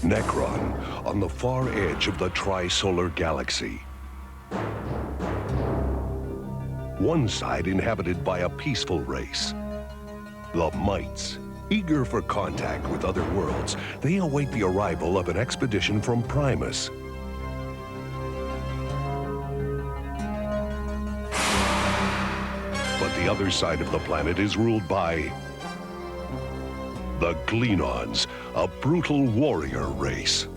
Necron, on the far edge of the tri-solar galaxy. One side inhabited by a peaceful race. The Mites. Eager for contact with other worlds, they await the arrival of an expedition from Primus. But the other side of the planet is ruled by the Gleanons, a brutal warrior race.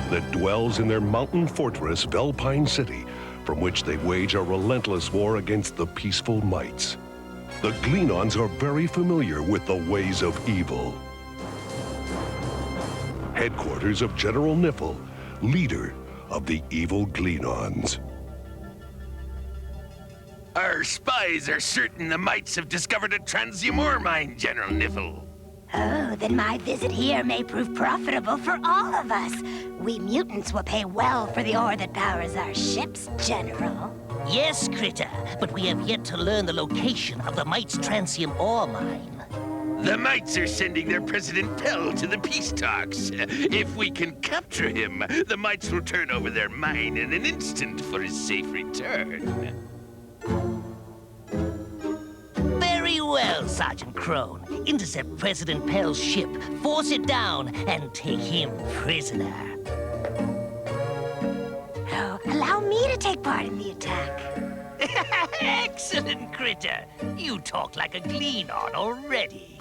That dwells in their mountain fortress, Valpine City, from which they wage a relentless war against the peaceful Mites. The Gleanons are very familiar with the ways of evil. Headquarters of General Niffle, leader of the evil Gleanons. Our spies are certain the Mites have discovered a transium ore mine, General Niffle. Oh, then my visit here may prove profitable for all of us. We mutants will pay well for the ore that powers our ships, General. Yes, Critter, but we have yet to learn the location of the Mites' transium ore mine. The Mites are sending their President Pell to the peace talks. If we can capture him, the Mites will turn over their mine in an instant for his safe return. Very well, Sergeant Crone. Intercept President Pell's ship, force it down, and take him prisoner. Oh, allow me to take part in the attack. Excellent, Critter. You talk like a Gleanon already.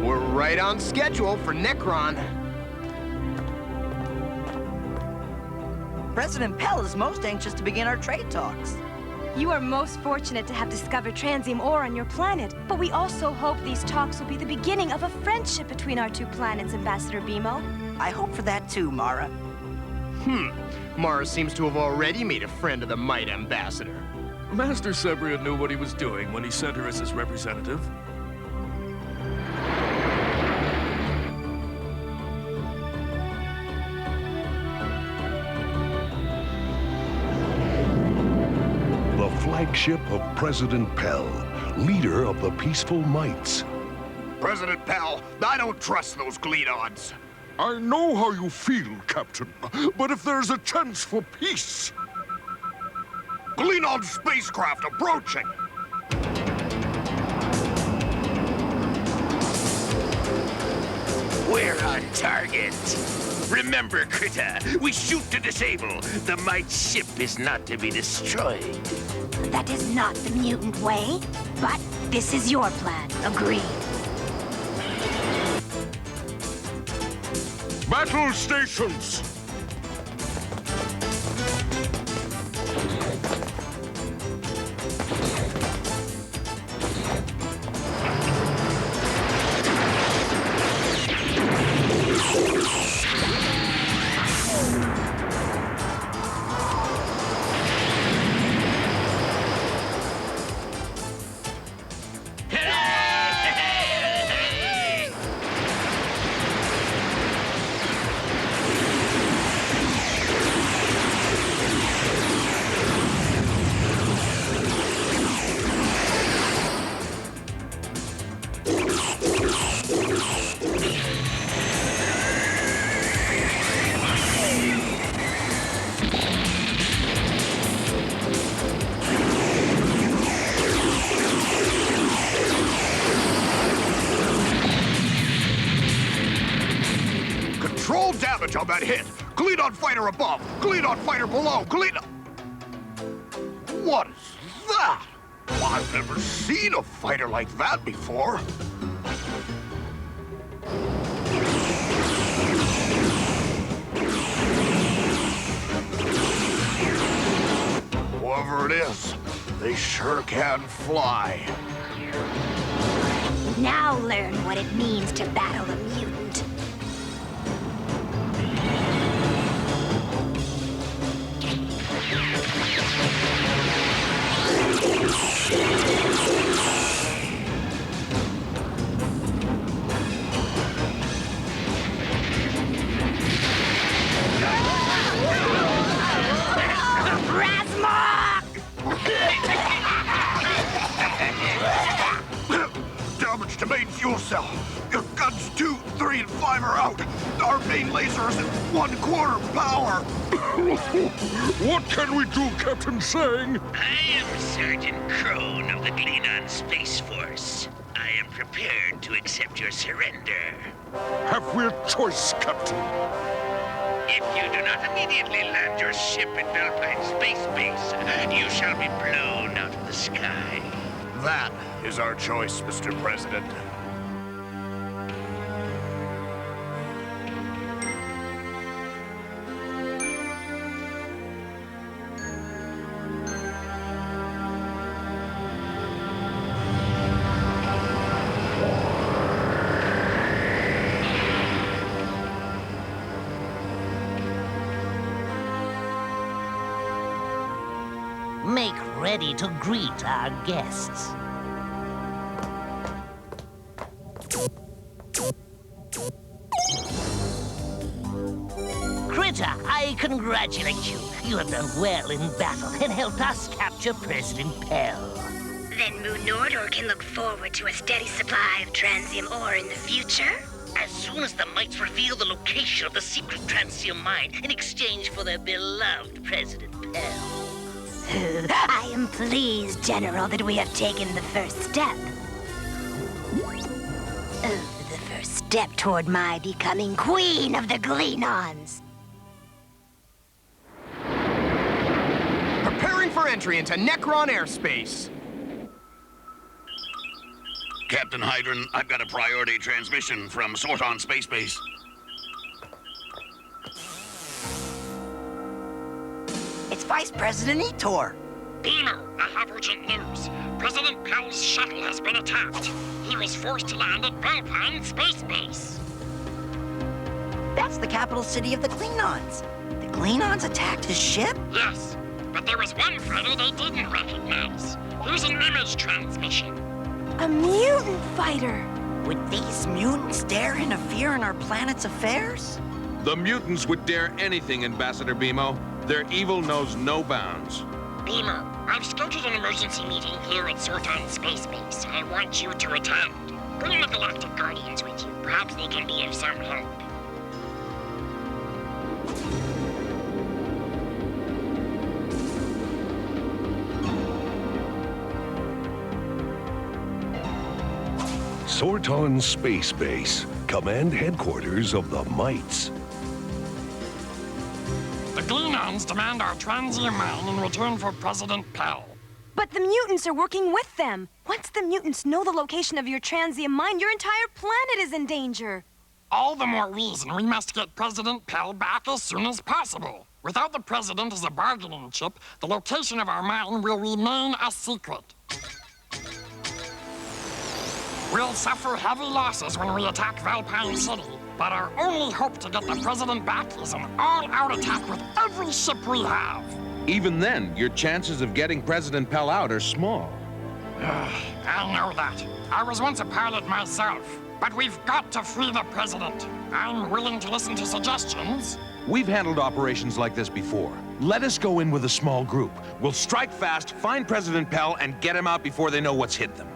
We're right on schedule for Necron. President Pell is most anxious to begin our trade talks. You are most fortunate to have discovered transium ore on your planet, but we also hope these talks will be the beginning of a friendship between our two planets, Ambassador Bimo. I hope for that too, Mara. Mara seems to have already made a friend of the Mite Ambassador. Master Sebria knew what he was doing when he sent her as his representative. The flagship of President Pell, leader of the peaceful Mites. President Pell, I don't trust those Gleanons. I know how you feel, Captain, but if there's a chance for peace... Gleanon spacecraft approaching! We're on target. Remember, Critter, we shoot to disable. The Mite ship is not to be destroyed. That is not the mutant way, but this is your plan. Agreed. Battle stations! Control damage on that hit! Gleanon fighter above! Gleanon fighter below! Gleanon... What is that? I've never seen a fighter like that before. Whoever it is, they sure can fly. Now learn what it means to battle a mutant. Rasmus! Our main laser is at 1/4 power. What can we do, Captain Sang? I am Sergeant Crone of the Gleanon Space Force. I am prepared to accept your surrender. Have we a choice, Captain? If you do not immediately land your ship at Valpine Space Base, you shall be blown out of the sky. That is our choice, Mr. President. Make ready to greet our guests. Critter, I congratulate you. You have done well in battle and helped us capture President Pell. Then Moon Nordor can look forward to a steady supply of transium ore in the future? As soon as the Mites reveal the location of the secret transium mine in exchange for their beloved President Pell. I am pleased, General, that we have taken the first step. The first step toward my becoming Queen of the Gleanons. Preparing for entry into Necron airspace. Captain Hydron, I've got a priority transmission from Sorton Space Base. It's Vice President Etor. Beamer, I have urgent news. President Pell's shuttle has been attacked. He was forced to land at Valpine Space Base. That's the capital city of the Gleanons. The Gleanons attacked his ship? Yes, but there was one fighter they didn't recognize. Here's an image transmission. A mutant fighter! Would these mutants dare interfere in our planet's affairs? The mutants would dare anything, Ambassador Bimo. Their evil knows no bounds. Beamer, I've scheduled an emergency meeting here at Sorton Space Base. I want you to attend. Bring the Galactic Guardians with you. Perhaps they can be of some help. Sorton Space Base, command headquarters of the Mites. The Gleanons demand our transium mine in return for President Pell. But the mutants are working with them. Once the mutants know the location of your transium mine, your entire planet is in danger. All the more reason we must get President Pell back as soon as possible. Without the President as a bargaining chip, the location of our mine will remain a secret. We'll suffer heavy losses when we attack Valpine City, but our only hope to get the President back is an all-out attack with every ship we have. Even then, your chances of getting President Pell out are small. I know that. I was once a pilot myself, but we've got to free the President. I'm willing to listen to suggestions. We've handled operations like this before. Let us go in with a small group. We'll strike fast, find President Pell, and get him out before they know what's hit them.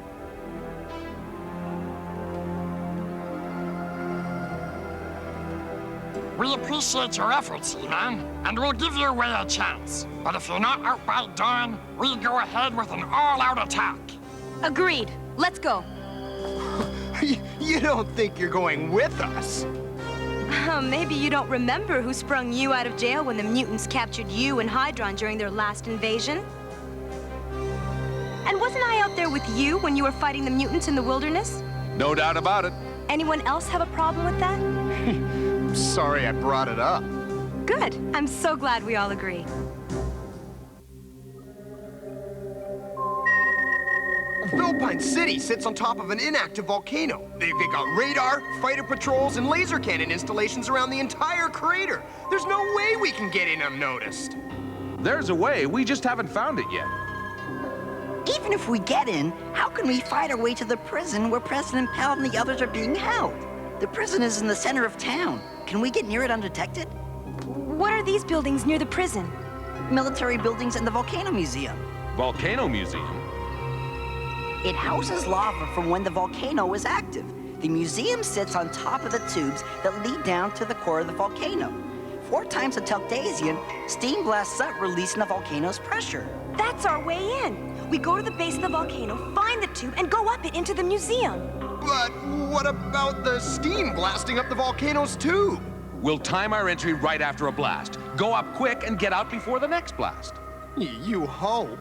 We appreciate your efforts, He-Man, and we'll give your way a chance. But if you're not out by dawn, we go ahead with an all-out attack. Agreed. Let's go. You don't think you're going with us? Maybe you don't remember who sprung you out of jail when the mutants captured you and Hydron during their last invasion? And wasn't I out there with you when you were fighting the mutants in the wilderness? No doubt about it. Anyone else have a problem with that? Sorry I brought it up. Good. I'm so glad we all agree. Valpine City sits on top of an inactive volcano. They got radar, fighter patrols, and laser cannon installations around the entire crater. There's no way we can get in unnoticed. There's a way, we just haven't found it yet. Even if we get in, how can we fight our way to the prison where President Pell and the others are being held? The prison is in the center of town. Can we get near it undetected? What are these buildings near the prison? Military buildings and the Volcano Museum. Volcano Museum? It houses lava from when the volcano was active. The museum sits on top of the tubes that lead down to the core of the volcano. 4 times a Teltasian, steam blasts up, releasing the volcano's pressure. That's our way in. We go to the base of the volcano, find the tube, and go up it into the museum. But what about the steam blasting up the volcano's tube? We'll time our entry right after a blast. Go up quick and get out before the next blast. You hope.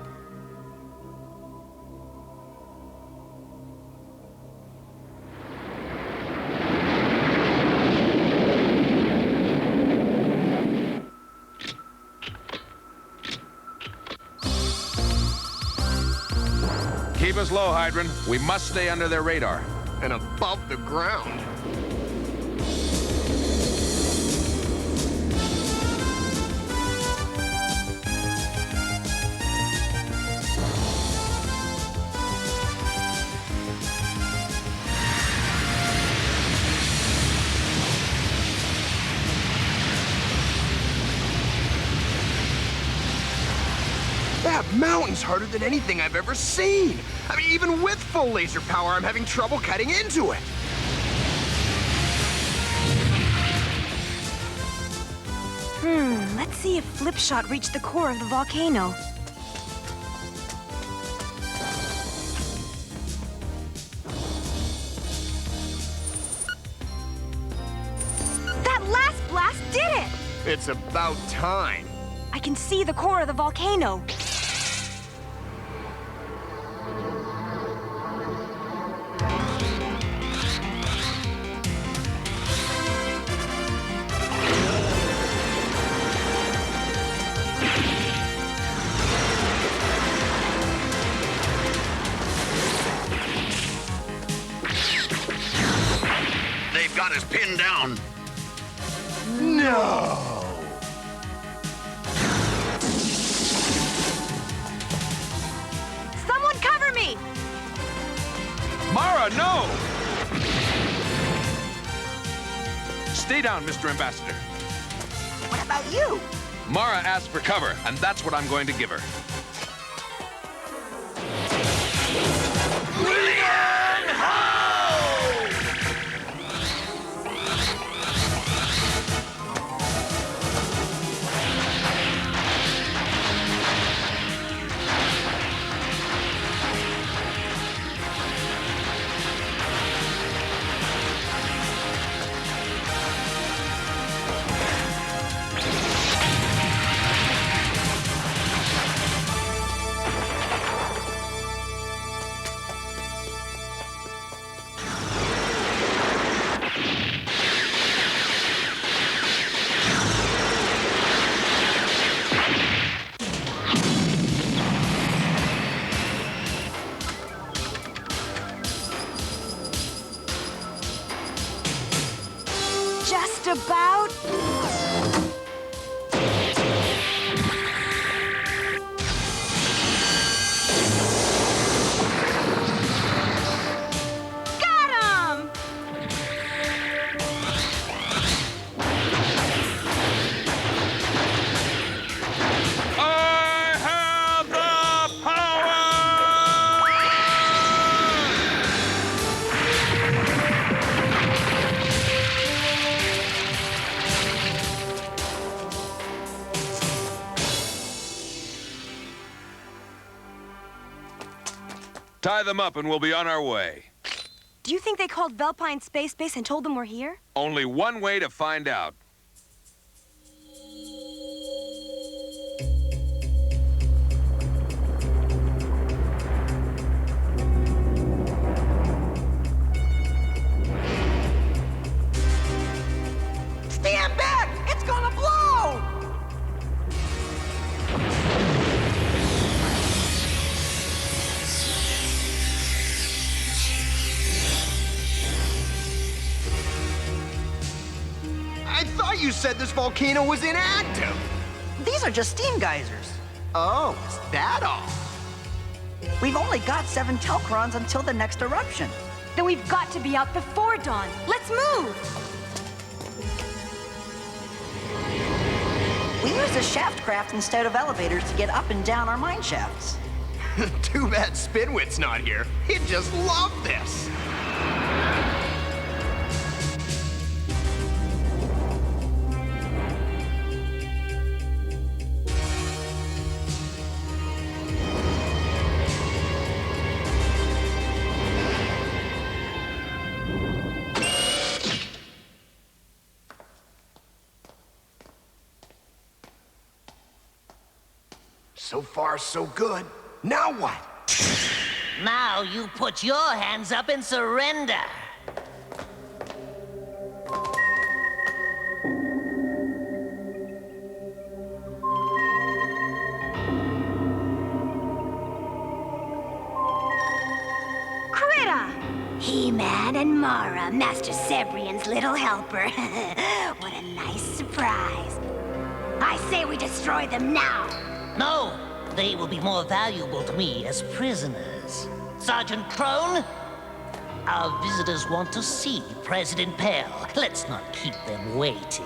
Keep us low, Hydron. We must stay under their radar. And above the ground. That mountain's harder than anything I've ever seen. I mean, even with full laser power, I'm having trouble cutting into it. Let's see if Flipshot reached the core of the volcano. That last blast did it! It's about time. I can see the core of the volcano. They've got us pinned down. No! Someone cover me! Mara, no! Stay down, Mr. Ambassador. What about you? Mara asked for cover, and that's what I'm going to give her. Just about. Got him! I have the power! Tie them up and we'll be on our way. Do you think they called Valpine Space Base and told them we're here? Only one way to find out. Stand back! It's gonna blow! I thought you said this volcano was inactive. These are just steam geysers. Oh, is that all? We've only got 7 Telcrons until the next eruption. Then we've got to be out before dawn. Let's move! We use a shaft craft instead of elevators to get up and down our mine shafts. Too bad Spinwit's not here. He'd just love this. So far, so good. Now what? Now you put your hands up and surrender. He-Man and Mara, Master Sebrian's little helper. What a nice surprise. I say we destroy them now. No, they will be more valuable to me as prisoners. Sergeant Crone, our visitors want to see President Pell. Let's not keep them waiting.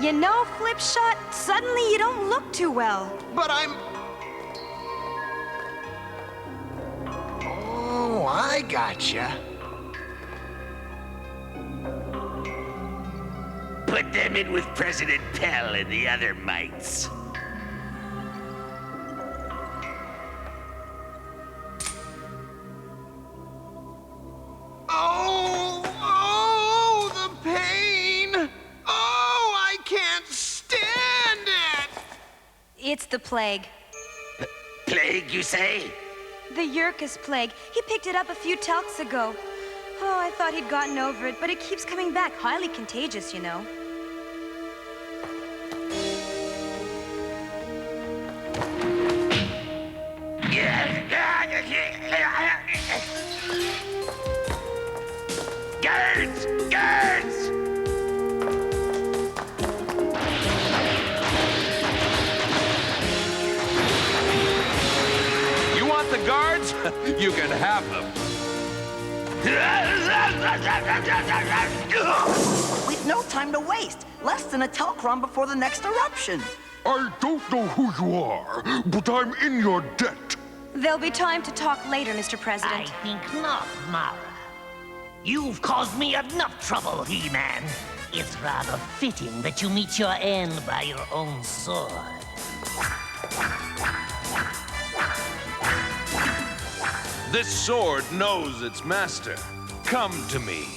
You know, Flipshot, suddenly you don't look too well. But I'm... Oh, I gotcha. Put them in with President Pell and the other mites. Oh, the pain! Oh, I can't stand it! It's the plague. Plague, you say? The Yurkus plague. He picked it up a few talks ago. Oh, I thought he'd gotten over it, but it keeps coming back. Highly contagious, you know. Guards! Guards! You want the guards? You can have them. We've no time to waste. Less than a Telcron before the next eruption. I don't know who you are, but I'm in your debt. There'll be time to talk later, Mr. President. I think not, Mara. You've caused me enough trouble, He-Man. It's rather fitting that you meet your end by your own sword. This sword knows its master. Come to me.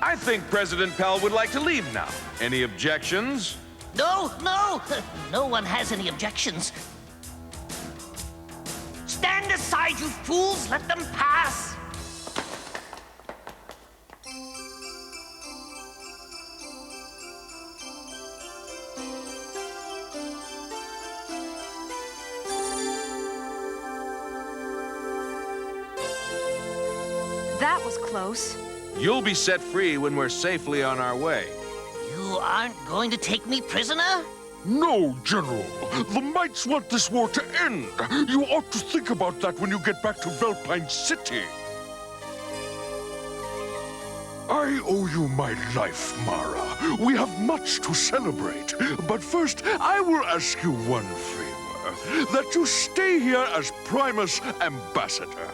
I think President Pell would like to leave now. Any objections? No, no one has any objections. Stand aside, you fools! Let them pass! That was close. You'll be set free when we're safely on our way. You aren't going to take me prisoner? No, General. The mites want this war to end. You ought to think about that when you get back to Valpine City. I owe you my life, Mara. We have much to celebrate. But first, I will ask you one favor. That you stay here as Primus Ambassador.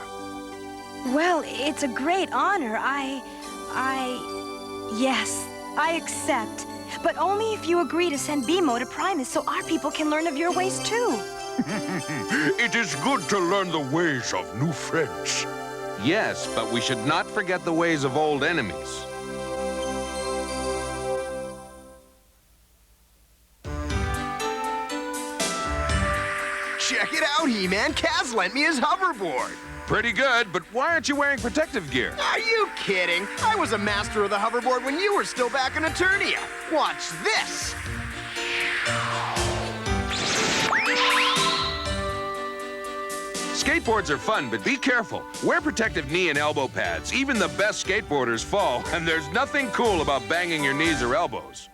Well, it's a great honor. Yes, I accept. But only if you agree to send Bimo to Primus so our people can learn of your ways too. It is good to learn the ways of new friends. Yes, but we should not forget the ways of old enemies. Check it out, He-Man. Kaz lent me his hoverboard. Pretty good, but why aren't you wearing protective gear? Are you kidding? I was a master of the hoverboard when you were still back in Eternia. Watch this. Skateboards are fun, but be careful. Wear protective knee and elbow pads. Even the best skateboarders fall, and there's nothing cool about banging your knees or elbows.